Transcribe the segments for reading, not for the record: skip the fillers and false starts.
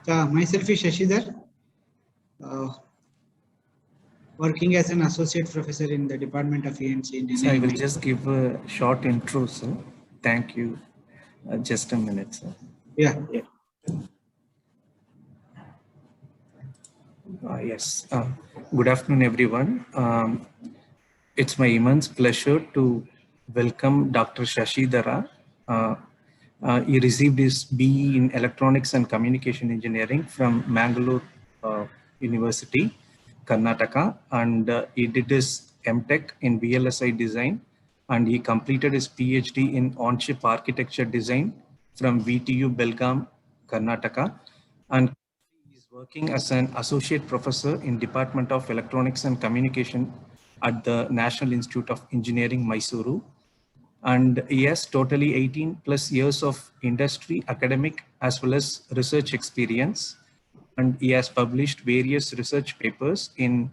Myself is Shashidhara, working as an associate professor in the Department of ENC in So I will just give a short intro, sir. Thank you. Just a minute, sir. Yeah. Yes. Good afternoon, everyone. It's my immense pleasure to welcome Dr. Shashidhara. He received his BE in Electronics and Communication Engineering from Mangalore University, Karnataka, and he did his MTech in VLSI design, and he completed his PhD in on-chip architecture design from VTU Belgaum, Karnataka, and he is working as an associate professor in Department of Electronics and Communication at the National Institute of Engineering, Mysuru. And he has totally 18 plus years of industry, academic, as well as research experience. And he has published various research papers in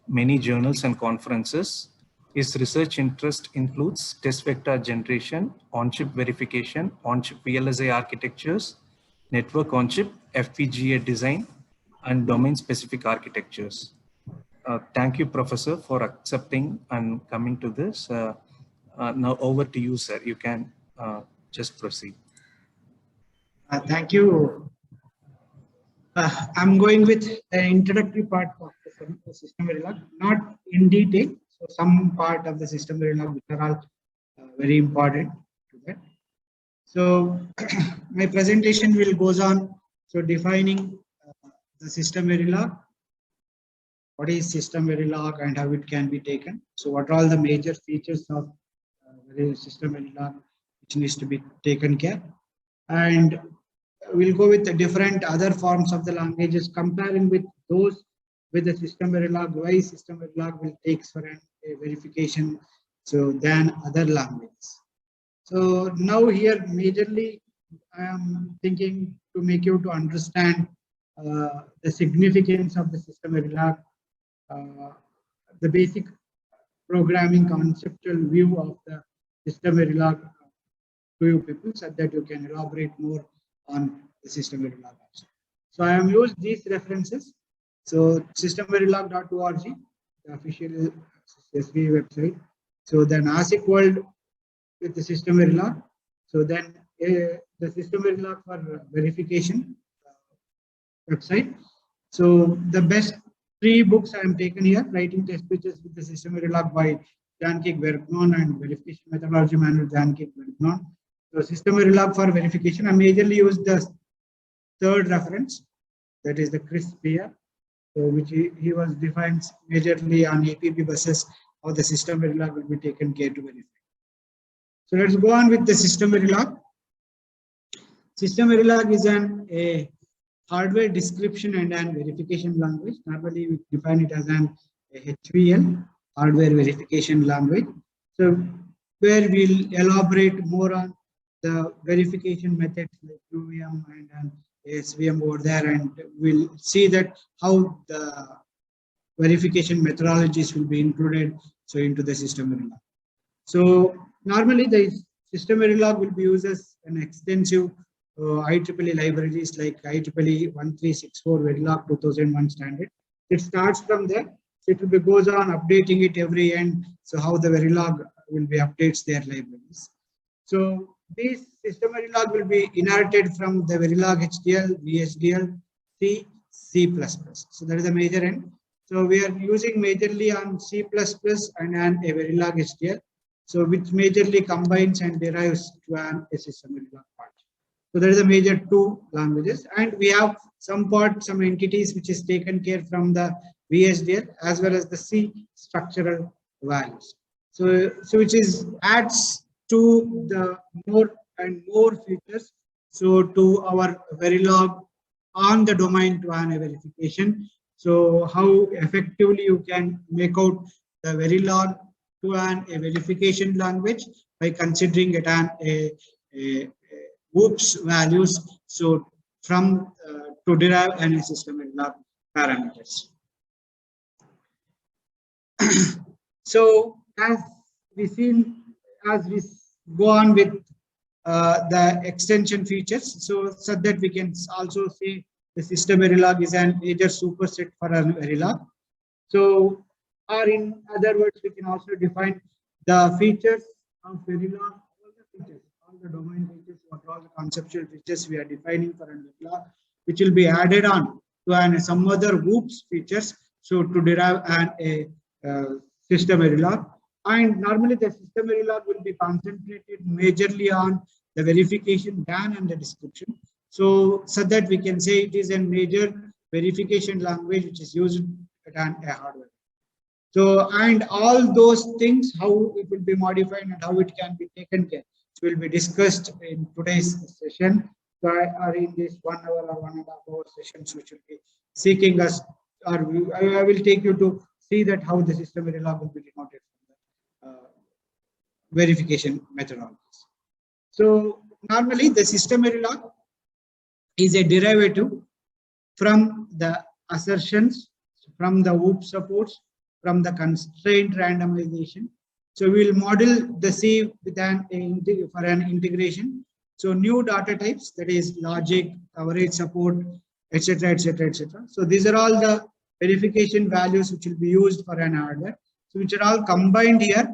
many journals and conferences. His research interest includes test vector generation, on-chip verification, on-chip VLSI architectures, network on-chip, FPGA design, and domain-specific architectures. Thank you, Professor, for accepting and coming to this. Now over to you, sir. You can just proceed. Thank you. I'm going with the introductory part of the System Verilog, not in detail. So some part of the System Verilog which are all very important to that. So my presentation will goes on. So defining the System Verilog. What is System Verilog and how it can be taken? So what are all the major features of System Verilog which needs to be taken care? And we'll go with the different other forms of the languages, comparing with those with the System Verilog, why System Verilog will take for a verification so than other languages. So now here majorly I am thinking to make you to understand the significance of the System Verilog, the basic programming conceptual view of the System Verilog to you people, so that you can elaborate more on the System Verilog also. So I have used these references. So SystemVerilog.org, the official SSV website. So then ASIC world with the System Verilog. So then the System Verilog for verification website. So the best 3 books I am taken here: Writing Test Pitches with the System Verilog by Jankik Vergnon and Verification Methodology Manual Jankik Vergnon. So System Verilog for verification, I majorly use the 3rd reference, that is the Chris Spear, so which he was defined majorly on APB buses, how the System Verilog will be taken care to verify. So let's go on with the System Verilog. System Verilog is a hardware description and an verification language. Normally we define it as an HVL, hardware verification language. So where we'll elaborate more on the verification methods like UVM and SVM over there, and we'll see that how the verification methodologies will be included so into the System Verilog. So normally the System Verilog will be used as an extensive IEEE libraries like IEEE 1364 Verilog 2001 standard. It starts from there. So it will be goes on updating it every end. So how the Verilog will be updates their libraries. So this System Verilog will be inherited from the Verilog HDL, VHDL, C, C++. So that is the major end. So we are using majorly on C++ and a Verilog HDL. So which majorly combines and derives to a System Verilog part. So there is a major 2 languages, and we have some entities which is taken care from the VHDL as well as the C structural values. So which is adds to the more and more features. So to our Verilog on the domain to an verification. So how effectively you can make out the Verilog to an verification language by considering it an a OOPS values. So from to derive any System Verilog parameters. So as we go on with the extension features, so that we can also see the system Verilog is an major superset for a Verilog. So, or in other words, we can also define the features of Verilog, all the features, all the domain features, what all the conceptual features we are defining for a Verilog, which will be added on to some other groups features. So to derive a system Verilog. And normally the system Verilog will be concentrated majorly on the verification done and the description. So that we can say it is a major verification language which is used at a hardware. So, and all those things, how it will be modified and how it can be taken care, will be discussed in today's session, or in this 1 hour or 1.5 hour sessions, which will be seeking us, or I will take you to see that how the system Verilog will be denoted from the verification methodologies. So normally the system Verilog is a derivative from the assertions, from the OOP supports, from the constraint randomization. So we will model the C with for an integration. So new data types, that is logic, coverage support, etc., etc., etc. So these are all the verification values which will be used for an hardware. So which are all combined here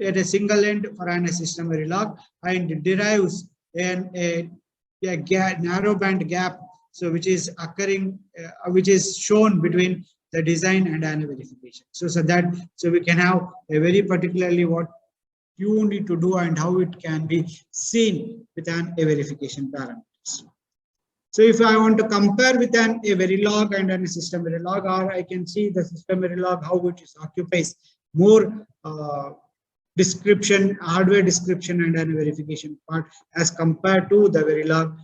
at a single end for an system Verilog, and derives a narrow band gap, so which is occurring, which is shown between the design and an verification. So we can have a very particularly what you need to do and how it can be seen with a verification parameters. So if I want to compare with a Verilog and a system Verilog, or I can see the system Verilog how it occupies more description, hardware description and a verification part as compared to the Verilog.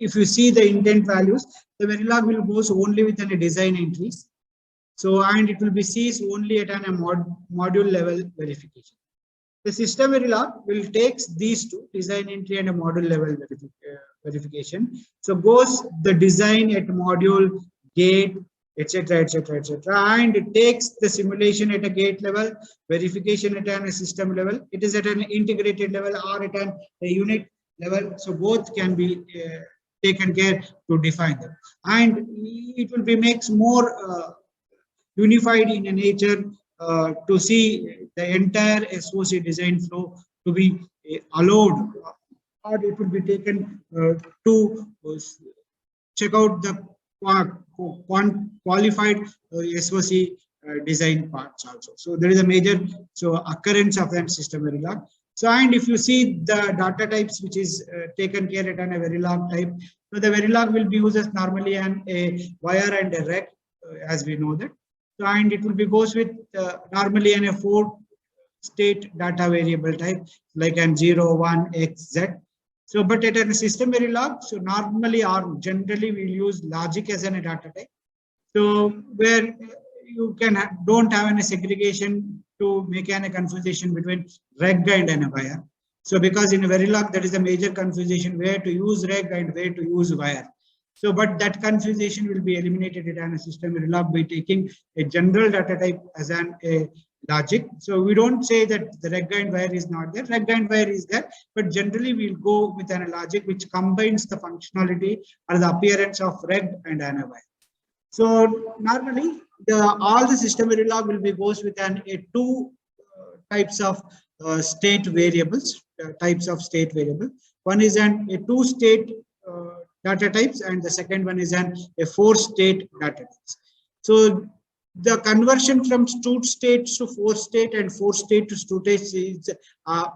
If you see the intent values, the Verilog will go only within a design entries. So, and it will be sees only at a module level verification. The system Verilog will take these two, design entry and a module level verification. So goes the design at module, gate, etc., etc., etc., and it takes the simulation at a gate level, verification at a system level. It is at an integrated level or at a unit level. So both can be taken care to define them, and it will be makes more unified in a nature to see the entire SOC design flow to be allowed, or it will be taken to check out the qualified SOC design parts also. So there is a major occurrence of that system Verilog. So, and if you see the data types which is taken care at a Verilog type, so the Verilog will be used as normally a wire and a rec, as we know that. So, and it will be goes with normally a 4-state data variable type like an 0, 1, X, Z. So, but at a system Verilog, so normally or generally we'll use logic as a data type. So where you don't have any segregation to make any confusion between reg and a wire. So because in a Verilog there is a major confusion where to use reg and where to use wire. So but that confusion will be eliminated in a system Verilog by taking a general data type as a logic. So we don't say that the reg and wire is not there. Reg and wire is there, but generally we'll go with a logic which combines the functionality or the appearance of reg and a wire. So normally all the system Verilog will be goes with two types of state variables, types of state variable. One is a 2-state data types, and the second one is a 4-state data types. So the conversion from 2 states to 4-state and 4-state to 2-state is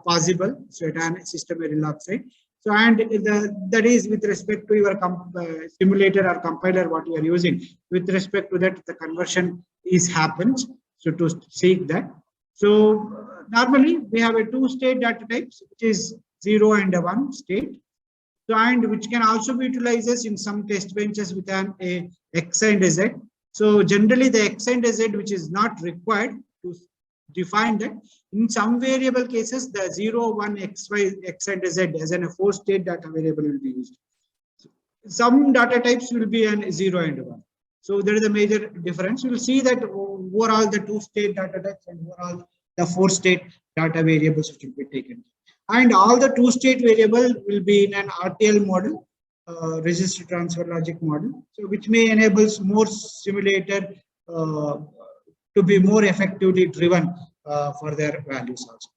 possible. So at a system Verilog side. So, and that is with respect to your simulator or compiler what you are using. With respect to that, the conversion happens. So to seek that. So normally we have a 2-state data types, which is 0 and a 1 state. So, and which can also be utilized in some test benches with an X and a Z. So generally the X and a Z, which is not required to define that. In some variable cases, the 0, 1, X, Y, X and Z as a 4-state data variable will be used. Some data types will be an 0 and 1. So there is a major difference. You will see that overall the 2-state data types and overall the 4-state data variables which will be taken. And all the 2-state variable will be in an RTL model register transfer logic model, so which may enables more simulator to be more effectively driven for their values also.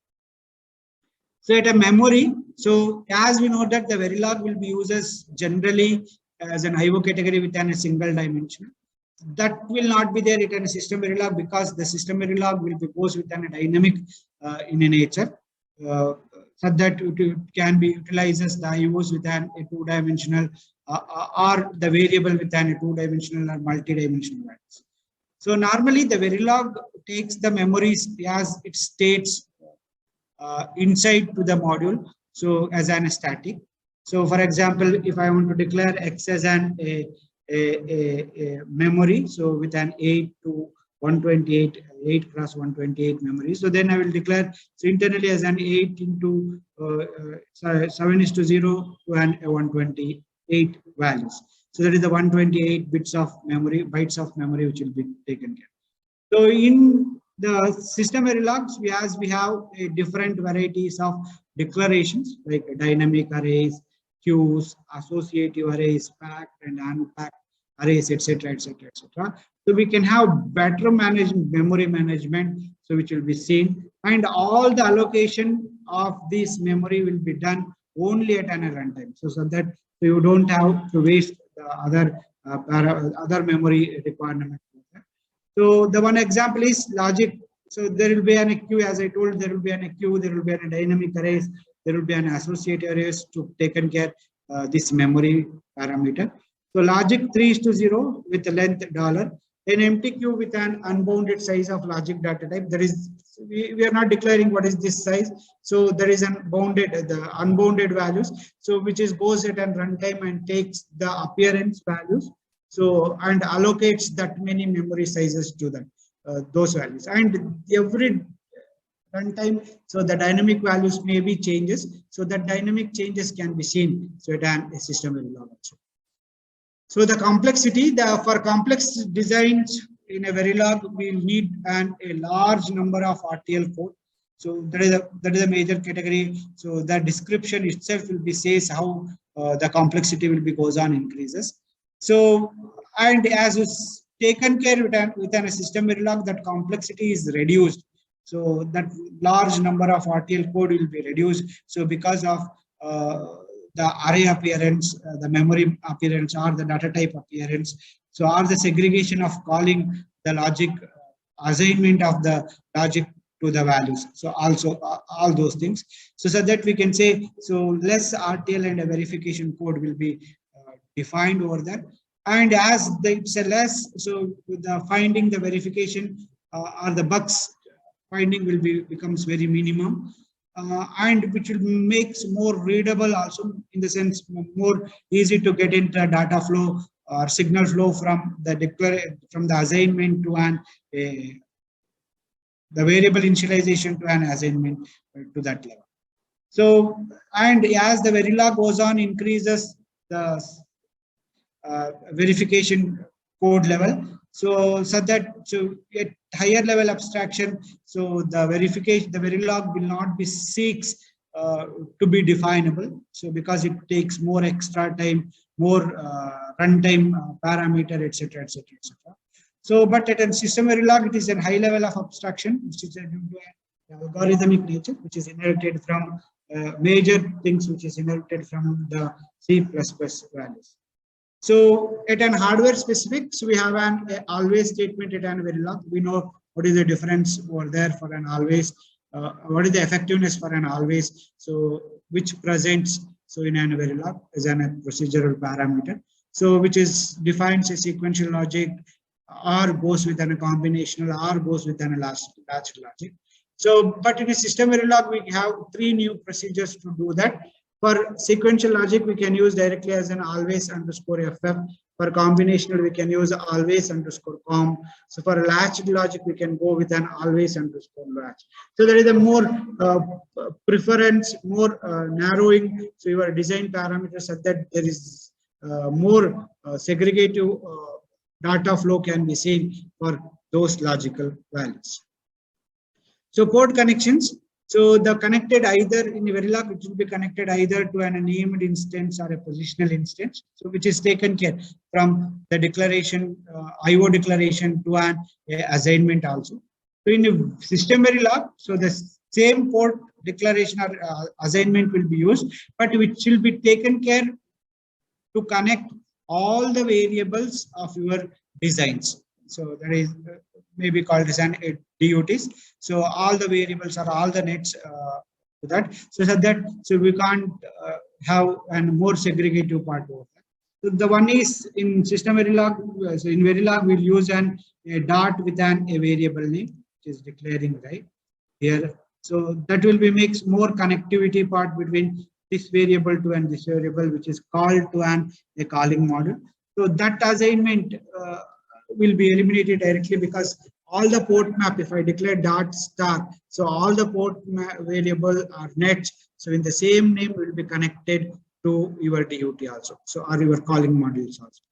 So at a memory, so as we know that the Verilog will be used as generally as an IO category within a single dimension. That will not be there in a System Verilog, because the System Verilog will be goes within a dynamic in a nature, so that it can be utilizes the IOs within a two-dimensional or the variable within a two-dimensional or multi-dimensional values. So normally the Verilog takes the memories as it states inside to the module, so as an static. So for example, if I want to declare X as an a memory, so with an 8 to 128, 8 cross 128 memory, so then I will declare so internally as an 8 into 7:0 to an 128 values. So that is the 128 bytes of memory which will be taken care. So in the System Verilogs, we have a different varieties of declarations like dynamic arrays, queues, associative arrays, packed and unpacked arrays, etc., etc., etc. So we can have better memory management, so which will be seen, and all the allocation of this memory will be done only at an runtime. So that you don't have to waste the other memory requirement. So the one example is logic. So there will be an queue, as I told, there will be an queue, there will be a dynamic arrays, there will be an associative arrays to taken care this memory parameter. So logic 3:0 with the length $, an empty queue with an unbounded size of logic data type. There is we are not declaring what is this size. So there is the unbounded values. So which is goes at a runtime and takes the appearance values. So and allocates that many memory sizes to that those values, and every runtime, so the dynamic values may be changes. So that dynamic changes can be seen. So it a System Verilog also. So the complexity, for complex designs in a Verilog, we need a large number of RTL code. So that is a major category. So the description itself will be says how the complexity will be goes on increases. So, and as is taken care within a System Verilog, that complexity is reduced. So that large number of RTL code will be reduced. So because of the array appearance, the memory appearance, or the data type appearance, so or the segregation of calling the logic, assignment of the logic to the values. So also all those things. So that we can say, so less RTL and a verification code will be defined over there, and as it's a less, so the finding, the verification or the bugs finding will becomes very minimum, and which will makes more readable also, in the sense more easy to get into data flow or signal flow from the assignment to the variable initialization to an assignment to that level. So, and as the Verilog goes on, increases the verification code level. So that at higher level abstraction, so the verification, the Verilog will not be seeks to be definable. So because it takes more extra time, more runtime parameter, etc., etc., etc. So, but at a System Verilog, it is a high level of abstraction, which is due to an algorithmic nature, which is inherited from major things, which is inherited from the C++ values. So at an hardware specific, so we have an always statement at an Verilog. We know what is the difference over there for an always, what is the effectiveness for an always, so which presents, so in an Verilog as a procedural parameter, so which is defines a sequential logic, or goes with a combinational, or goes with a latch logic. So, but in a System Verilog, we have 3 new procedures to do that. For sequential logic, we can use directly as an always underscore FF. For combinational, we can use always underscore com. So for latched logic, we can go with an always underscore latch. So there is a more preference, more narrowing. So your design parameters, so that there is more segregative data flow can be seen for those logical values. So port connections. So the connected either in Verilog, it will be connected either to an named instance or a positional instance. So which is taken care from the declaration, IO declaration to an assignment also. So in a System Verilog, so the same port declaration or assignment will be used, but which will be taken care to connect all the variables of your designs. So that is maybe called as an DUTs. So all the variables or all the nets to that. So we can't have a more segregative part over that. So the one is in System Verilog. So in Verilog we'll use a dot with a variable name, which is declaring right here. So that will be makes more connectivity part between this variable to and this variable, which is called to a calling model. So that assignment will be eliminated directly because all the port map, if I declare dot star, so all the port variable are nets. So in the same name will be connected to your DUT also. So or your calling modules also.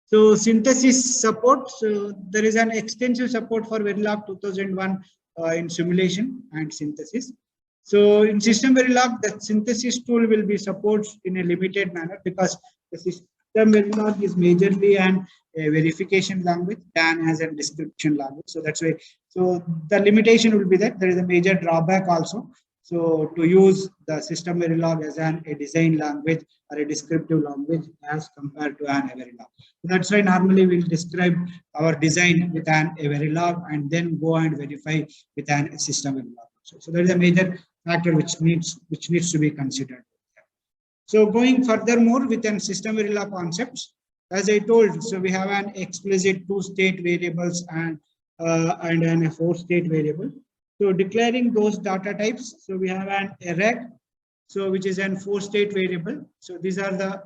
So synthesis support. So there is an extensive support for Verilog 2001 in simulation and synthesis. So in System Verilog, the synthesis tool will be supported in a limited manner because the System Verilog is majorly a verification language than as a description language. So that's why. So the limitation will be that there is a major drawback also. So to use the System Verilog as a design language or a descriptive language as compared to an Verilog. So that's why normally we'll describe our design with a Verilog and then go and verify with a System Verilog. So there is a major factor which needs to be considered. So going furthermore with an System Verilog concepts, as I told, so we have an explicit 2-state variables and a 4-state variable. So declaring those data types, so we have an array, so which is an 4-state variable. So these are the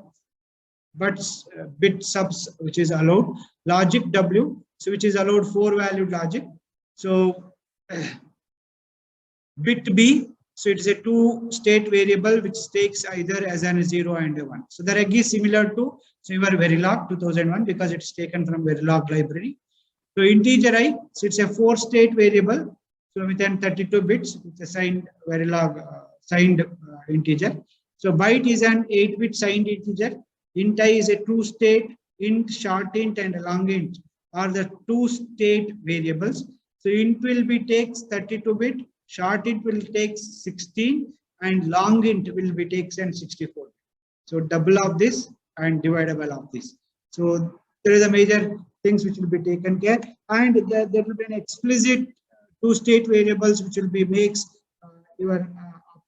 bit subs which is allowed. Logic W, so which is allowed 4-valued logic. So bit B, so it is a 2-state variable which takes either as a 0 and a 1. So the reg is similar to your Verilog 2001 because it's taken from Verilog library. So integer I, so it's a 4-state variable. So within 32 bits, it's a signed Verilog signed integer. So byte is an 8-bit signed integer. Int I is a 2-state, int, short int, and long int are the 2-state variables. So int will be takes 32-bit, short int will take 16, and long int will be takes 64. So double of this and divisible of this. So there is a major things which will be taken care, and there will be an explicit 2-state variables which will be makes your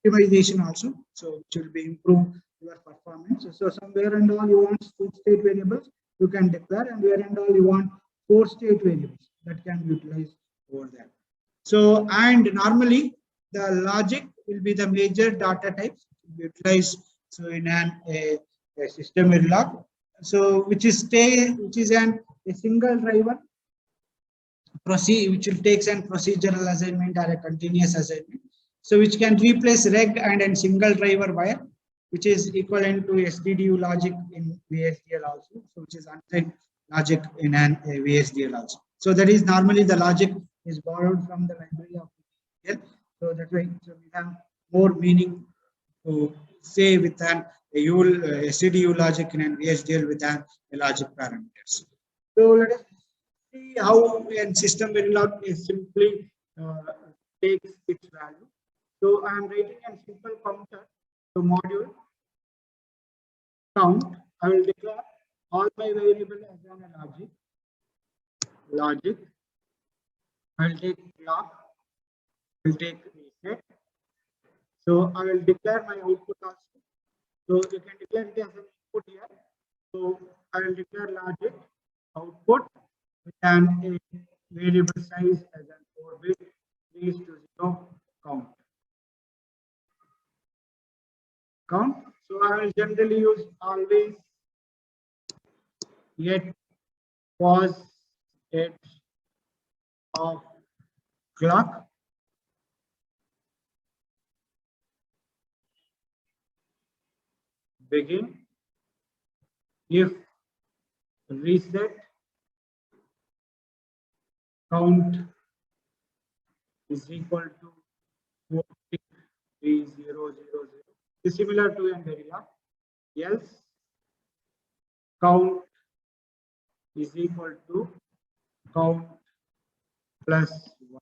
optimization also. So which will be improve your performance. So somewhere and all you want 2-state variables you can declare, and where and all you want 4-state variables that can be utilized over there. So and normally the logic will be the major data types utilized. So in a System Verilog, so which is a single driver which will take an procedural assignment or a continuous assignment. So which can replace reg and a single driver wire, which is equivalent to SDDU logic in VSDL also. So which is untitled logic in an VSDL also. So that is normally the logic is borrowed from the library of VSDL. So that way, so we have more meaning to say with an SDDU logic in an VSDL with a logic parameters. So let us see how a System Verilog is simply takes its value. So I am writing a simple counter to module count. I will declare all my variable as a logic. I will take clock. I will take reset. So I will declare my output also. So you can declare it as an input here. So I will declare logic output with a variable size as an 4-bit 3:0 count. So I will generally use always, yet, pause, edge of clock. Begin if reset count is equal to 3000 is similar to an Verilog. Else count is equal to count plus 1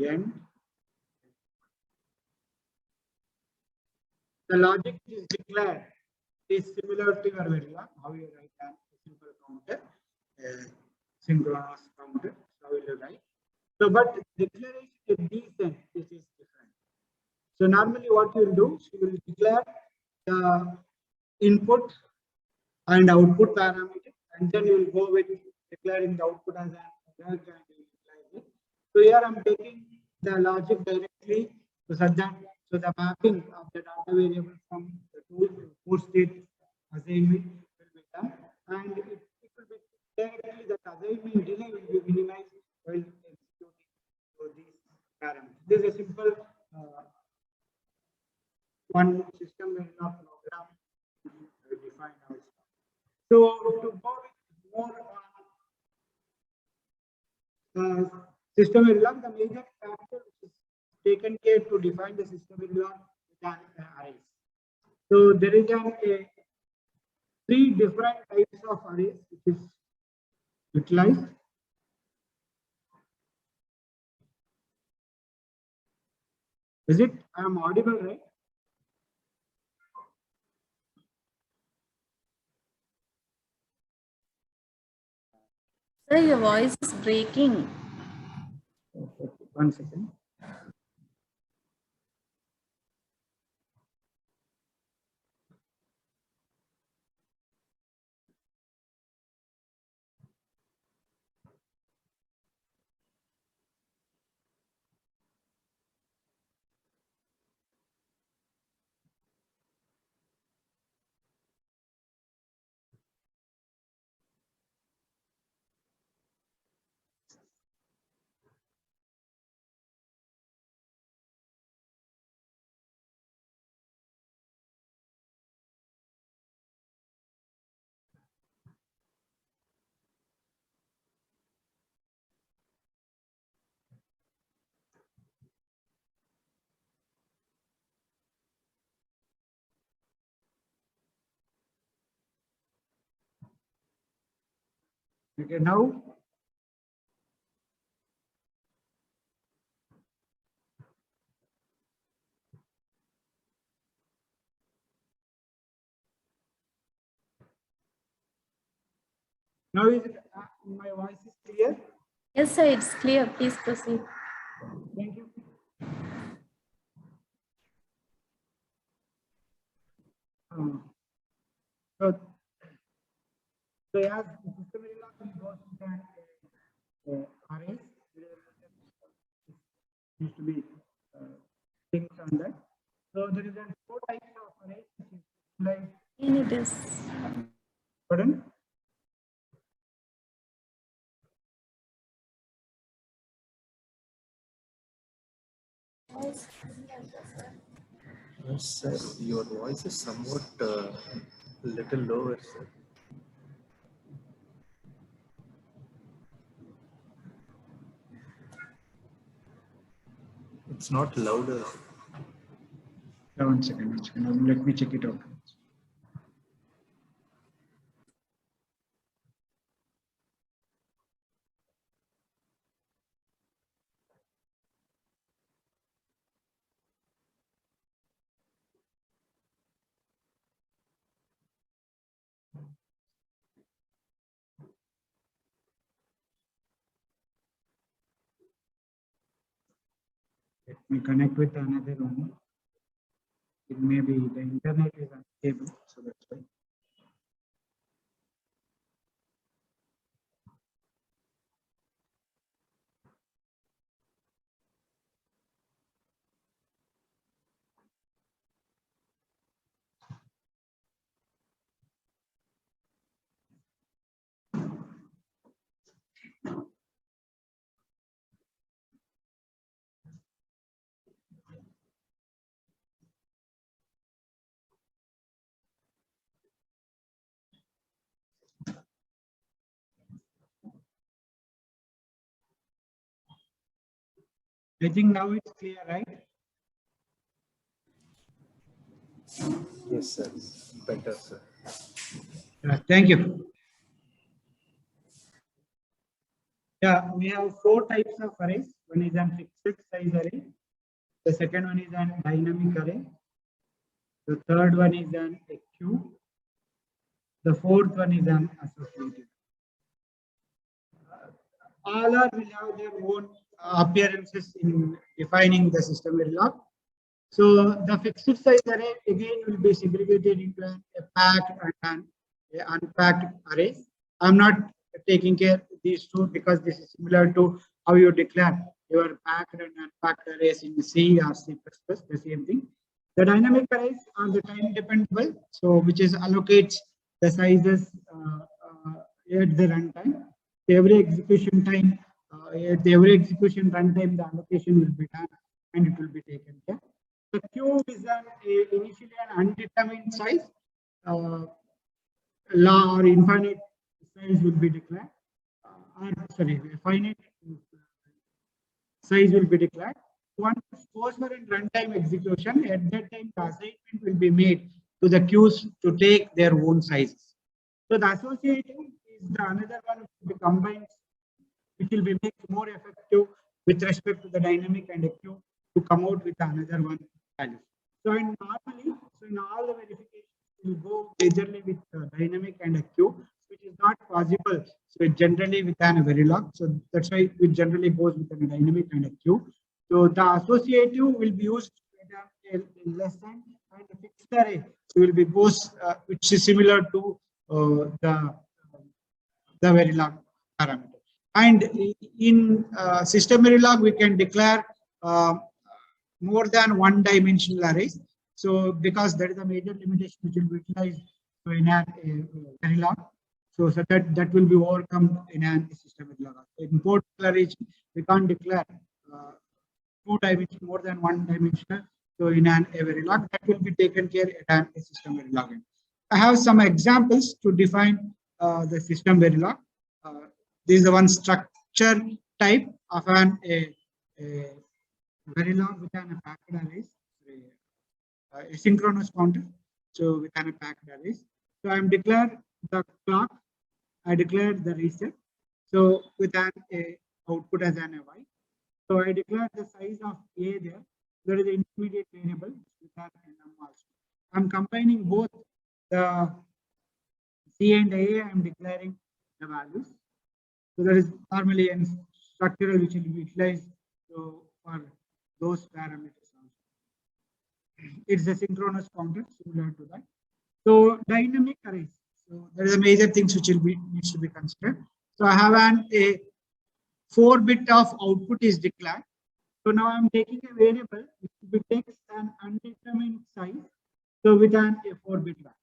end. The logic is declared is similar to your Verilog. How you write a simple counter, synchronous counter. How will you write? So, but declaration at this end, this is different. So normally what you will do, you will declare the input and output parameter, and then you will go with declaring the output as an error and utilize it. So here I'm taking the logic directly to such that so the mapping of the data variable from the two state assignment will be done, and it will be directly that assignment delay will be minimized while executing these parameters. This is a simple one system Verilog program defined also. So to go with more on system Verilog, the major factor which is taken care to define the system Verilog is an arrays. So there is a three different types of arrays which is utilized. Is it? I am audible, right? Sir, your voice is breaking. Okay, 1 second. Okay, now is it, my voice is clear? Yes, sir, it's clear. Please proceed. Thank you. So, as system Verilog will go to the arrays, used to be things on that. So there is a four types of arrays which is like It is. pardon. Yes, sir. Your voice is somewhat little lower, sir. It's not louder. 1 second, 1 second. Let me check it out. Let me connect with another one. It may be the internet is unstable, so that's why. I think now it's clear, right? Yes, sir. Better, sir. Thank you. Yeah, we have four types of arrays. One is an fixed size array. The second one is an dynamic array. The third one is an queue. The fourth one is an associative. All are will have their own appearances in defining the system Verilog. So the fixed size array again will be segregated into a packed and an unpacked arrays. I'm not taking care of these two because this is similar to how you declare your packed and unpacked arrays in C or C++, the same thing. The dynamic arrays are the time dependable, so which is allocates the sizes at the runtime. Every execution time, at every execution runtime, the allocation will be done and it will be taken care. The queue is initially an undetermined size. Law or infinite size will be declared. Sorry, finite size will be declared. Once it goes for a runtime execution, at that time the assignment will be made to the queues to take their own sizes. So the associative is the another one which will be combined, which will be made more effective with respect to the dynamic and a queue to come out with another one value. So in normally, so in all the verifications, we go majorly with dynamic and a queue, which is not possible. So it generally with an Verilog. So that's why it generally goes with a dynamic and a queue. So the associative will be used in less than and the fixed array will be goes which is similar to the Verilog parameter. And in System Verilog, we can declare more than one dimensional arrays. So because that is a major limitation which will be utilized in a Verilog. So that will be overcome in a System Verilog. In port declaration, we can't declare two dimension more than one dimensional. So in an Verilog, that will be taken care at a System Verilog. I have some examples to define the System Verilog. This is the one structure type of an Verilog with an packed arrays, asynchronous counter. So with an packed arrays. So I am declared the clock. I declared the reset. So with an output as an y. So I declare the size of a there. There is an intermediate variable with an num also. I'm combining both the C and A. I'm declaring the values. So there is normally a structural which will be utilized for those parameters also. It's a synchronous counter similar to that. So dynamic arrays. So there is a major things which will be needs to be considered. So I have a 4-bit of output is declared. So now I'm taking a variable which takes an undetermined size. So with an a 4-bit value.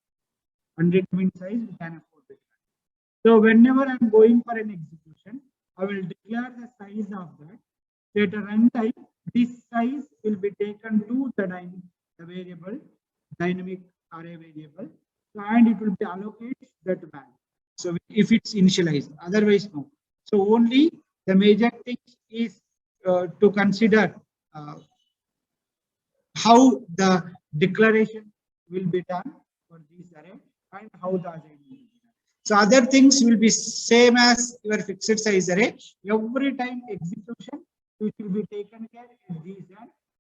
Undetermined size with an a 4-bit value. So whenever I'm going for an execution, I will declare the size of that. At a runtime, this size will be taken to the variable, dynamic array variable, and it will be allocated that value. So if it's initialized, otherwise no. So only the major thing is to consider how the declaration will be done for this array and how the assignment will be done. So other things will be same as your fixed size array. Every time execution, which will be taken care of these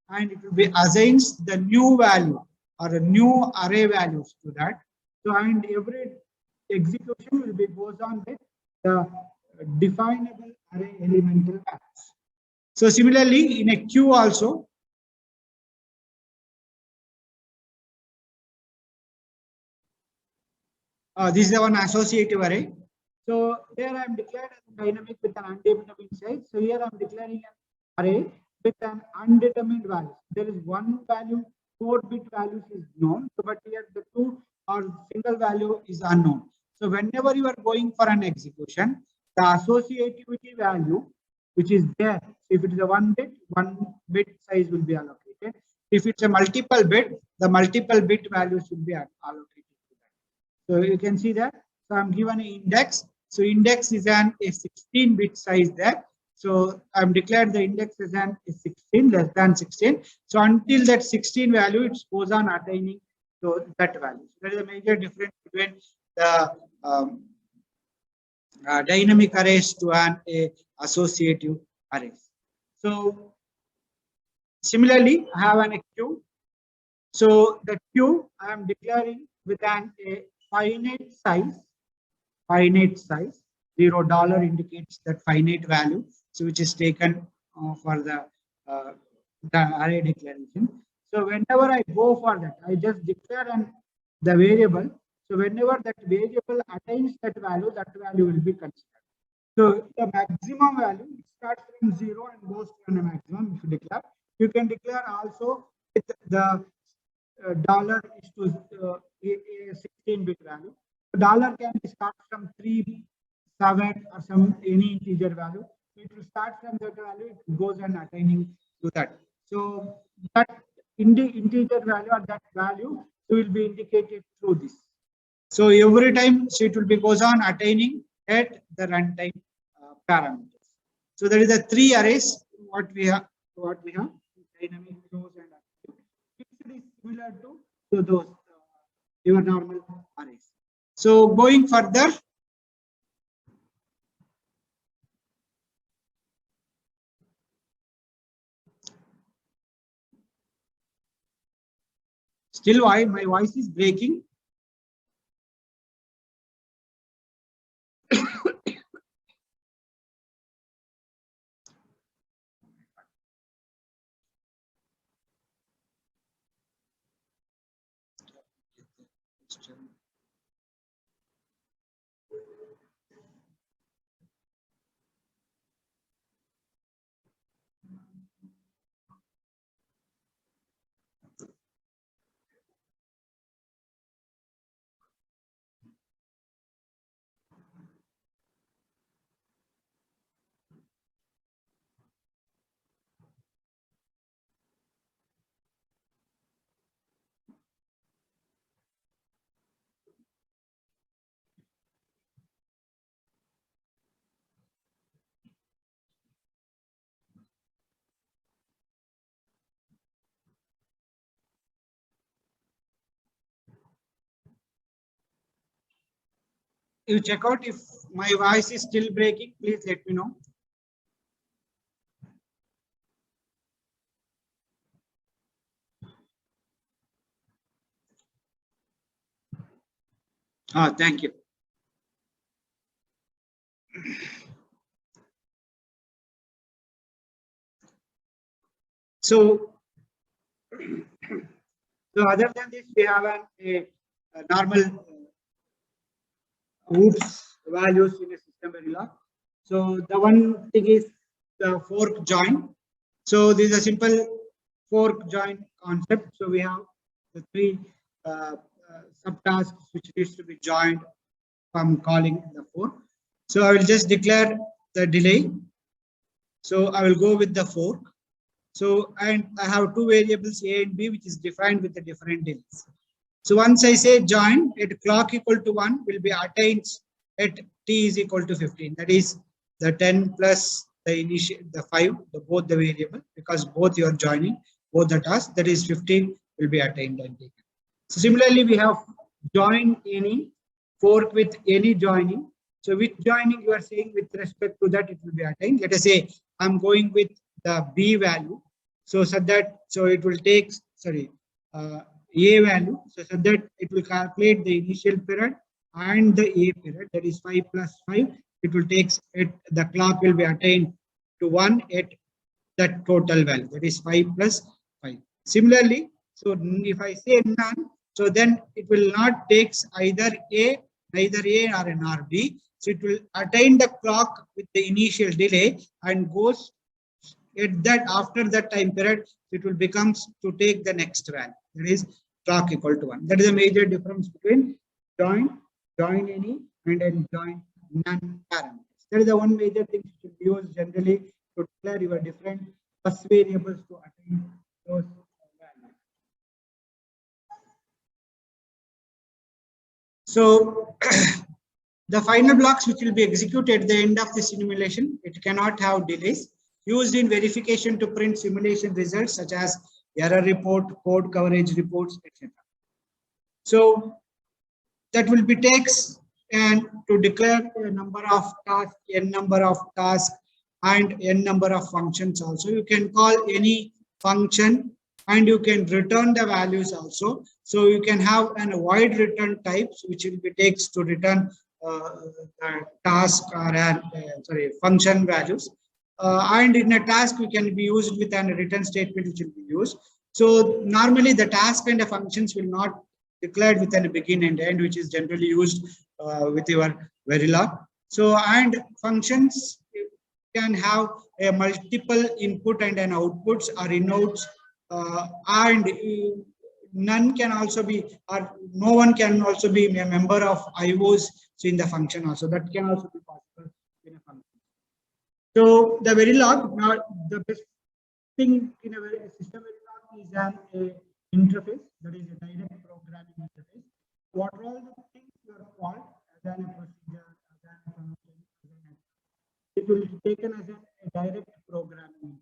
and it will be assigns the new value or a new array values to that. So and every execution will be goes on with the definable array elemental values. So similarly in a queue also, this is the one associative array. So here I am declared as dynamic with an undetermined size. So here I am declaring an array with an undetermined value. There is one value, 4-bit values is known, but here the 2 or single value is unknown. So whenever you are going for an execution, the associativity value which is there, if it is a 1-bit size will be allocated. If it's a multiple bit, the multiple bit values will be allocated to that. So you can see that. So I'm given an index. So index is a 16-bit size there. So I'm declared the index as a 16 less than 16. So until that 16 value, it goes on attaining So that value. So there is a major difference between the dynamic arrays to an associative arrays. So similarly, I have an queue. So the queue I am declaring with an a finite size. $0 indicates that finite value, so which is taken for uh, the array declaration. So whenever I go for that, I just declare the variable. So whenever that variable attains that value will be considered. So the maximum value, it starts from 0 and goes to the maximum. If you declare, you can declare also with the dollar is to a 16-bit value. So dollar can start from 3, 7 or some any integer value. So it will start from that value, it goes and attaining to that. So that integer value or that value will be indicated through this. So every time, so it will be goes on attaining at the runtime parameters. So there is the 3 arrays what we have dynamic, close, and active. Fixed is similar to those your normal arrays. So going further, still why my voice is breaking. You check out if my voice is still breaking, please let me know. Thank you. So other than this, we have a normal oops values in a system Verilog. So the one thing is the fork join. So this is a simple fork join concept. So we have the 3 subtasks which needs to be joined from calling the fork. So I will just declare the delay. So I will go with the fork. So, and I have 2 variables A and B, which is defined with the different delays. So once I say join at clock equal to 1 will be attained at t is equal to 15. That is the 10 plus the 5, both the variable, because both you are joining both the tasks, that is 15 will be attained and taken. So similarly, we have join any, fork with any joining. So with joining you are saying with respect to that it will be attained. Let us say I'm going with the B value. So it will take A value. So that it will calculate the initial period and the A period, that is 5 plus 5. It will take the clock will be attained to 1 at that total value, that is 5 plus 5. Similarly, so if I say none, so then it will not take neither A or an or B. So it will attain the clock with the initial delay and goes at that after that time period, it will becomes to take the next value, that is clock equal to 1. That is a major difference between join any, and then join none parameters. That is the one major thing you should use generally to declare your different bus variables to attain those values. So the final blocks which will be executed at the end of the simulation, it cannot have delays. Used in verification to print simulation results such as error report, code coverage reports, etc. So that will be takes and to declare a number of tasks, n number of tasks, and n number of functions also. You can call any function and you can return the values also. So you can have a wide return types, which will be takes to return task or function values. And in a task, we can be used with a return statement, which will be used. So normally the task and the functions will not declared with a begin and end, which is generally used with your Verilog. So, and functions can have a multiple input and an outputs or inputs, and none can also be, or no one can also be a member of IOs in the function also. That can also be possible in a function. So the Verilog, now the best thing in a system Verilog is an interface, that is a direct programming interface. What are all the things you are called as a procedure, as a function, it will be taken as a direct programming.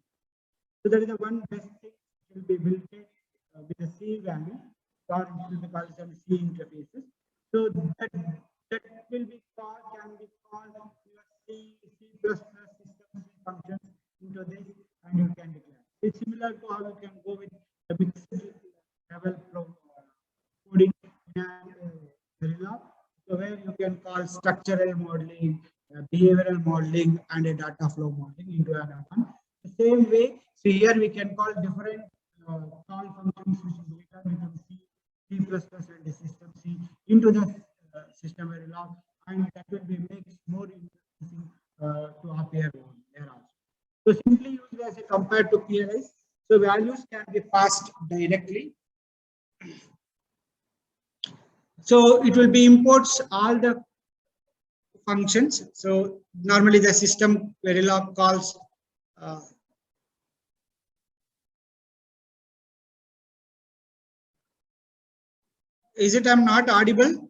So that is the one best thing. It will be built with a C value, or it will be called as C interfaces. So that will be called, can be called your C, C++ system functions into this, and you can declare. It's similar to how you can go with the mixed level coding in Verilog, so where you can call structural modeling, behavioral modeling, and a data flow modeling into another one. The same way, so here we can call different call functions which is written between C, C++, and the system C into the system Verilog, and that will be makes more interesting to appear there also. So simply used as a compared to PLIs, so values can be passed directly. So it will be imports all the functions. So normally the system Verilog calls is it I'm not audible?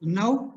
Now